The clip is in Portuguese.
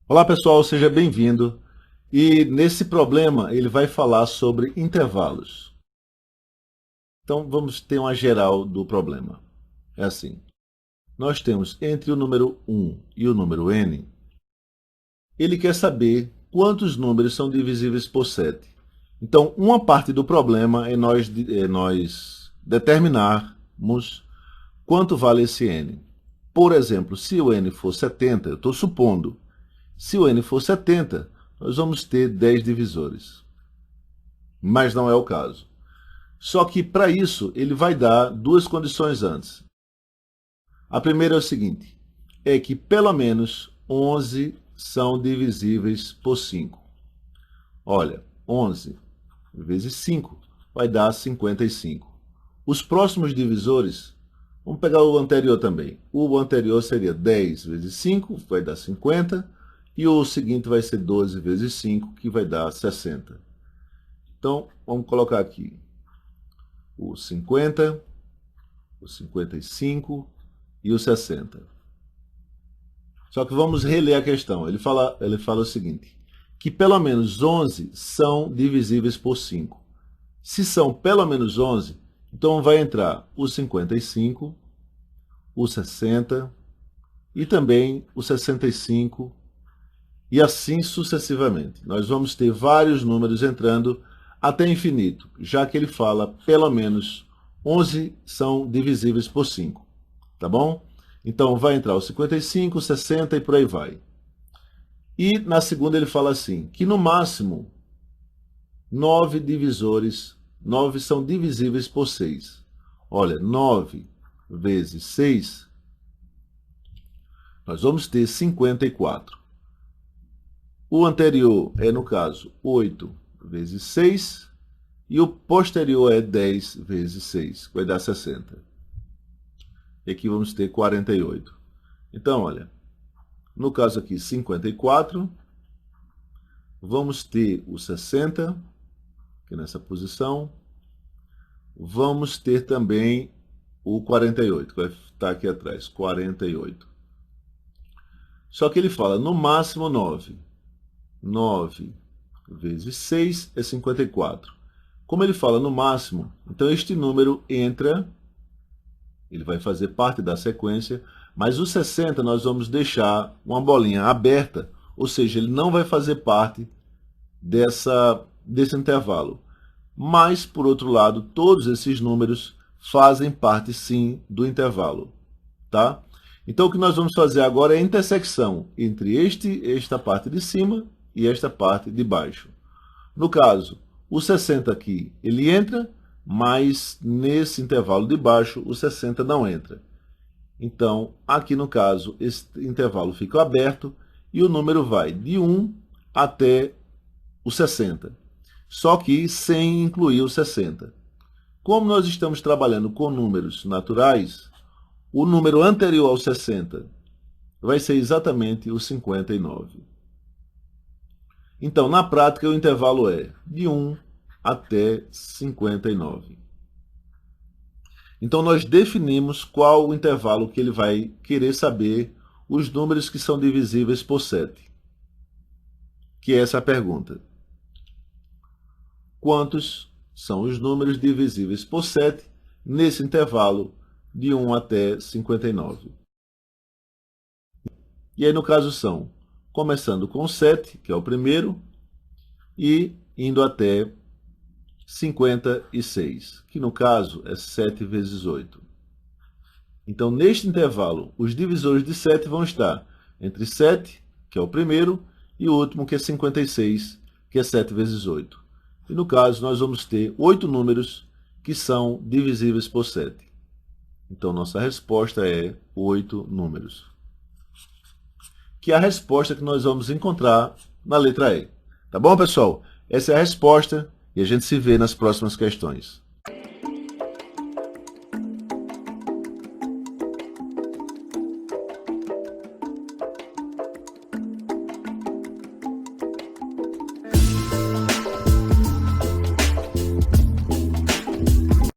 Olá pessoal, seja bem-vindo. E nesse problema ele vai falar sobre intervalos. Então vamos ter uma geral do problema. É assim, nós temos entre o número 1 e o número n, ele quer saber quantos números são divisíveis por 7. Então uma parte do problema é nós determinarmos quanto vale esse n. Por exemplo, se o n for 70, eu estou supondo, se o n for 70, nós vamos ter 10 divisores. Mas não é o caso. Só que, para isso, ele vai dar duas condições antes. A primeira é o seguinte, é que pelo menos 11 são divisíveis por 5. Olha, 11 vezes 5 vai dar 55. Os próximos divisores, vamos pegar o anterior também. O anterior seria 10 vezes 5, vai dar 50. E o seguinte vai ser 12 vezes 5, que vai dar 60. Então, vamos colocar aqui o 50, o 55 e o 60. Só que vamos reler a questão. Ele fala o seguinte, que pelo menos 11 são divisíveis por 5. Se são pelo menos 11, então vai entrar o 55, o 60 e também o 65, e assim sucessivamente. Nós vamos ter vários números entrando até infinito, já que ele fala pelo menos 11 são divisíveis por 5. Tá bom? Então vai entrar o 55, 60 e por aí vai. E na segunda ele fala assim, que no máximo 9 são divisíveis por 6. Olha, 9 vezes 6, nós vamos ter 54. O anterior é, no caso, 8 vezes 6, e o posterior é 10 vezes 6, que vai dar 60. E aqui vamos ter 48. Então, olha, no caso aqui, 54, vamos ter o 60, aqui nessa posição, vamos ter também o 48, que vai estar aqui atrás, 48. Só que ele fala, no máximo 9. 9 vezes 6 é 54. Como ele fala no máximo, então este número entra, ele vai fazer parte da sequência, mas o 60 nós vamos deixar uma bolinha aberta, ou seja, ele não vai fazer parte desse intervalo. Mas, por outro lado, todos esses números fazem parte, sim, do intervalo. Tá? Então, o que nós vamos fazer agora é a intersecção entre esta parte de cima e esta parte de baixo. No caso, o 60 aqui, ele entra, mas nesse intervalo de baixo, o 60 não entra. Então, aqui no caso, esse intervalo fica aberto e o número vai de 1 até o 60. Só que sem incluir o 60. Como nós estamos trabalhando com números naturais, o número anterior ao 60 vai ser exatamente o 59. Então, na prática, o intervalo é de 1 até 59. Então, nós definimos qual o intervalo que ele vai querer saber os números que são divisíveis por 7. Que é essa a pergunta. Quantos são os números divisíveis por 7 nesse intervalo de 1 até 59? E aí, no caso, são começando com 7, que é o primeiro, e indo até 56, que no caso é 7 vezes 8. Então, neste intervalo, os divisores de 7 vão estar entre 7, que é o primeiro, e o último, que é 56, que é 7 vezes 8. E no caso, nós vamos ter 8 números que são divisíveis por 7. Então, nossa resposta é 8 números. Que é a resposta que nós vamos encontrar na letra E. Tá bom, pessoal? Essa é a resposta e a gente se vê nas próximas questões.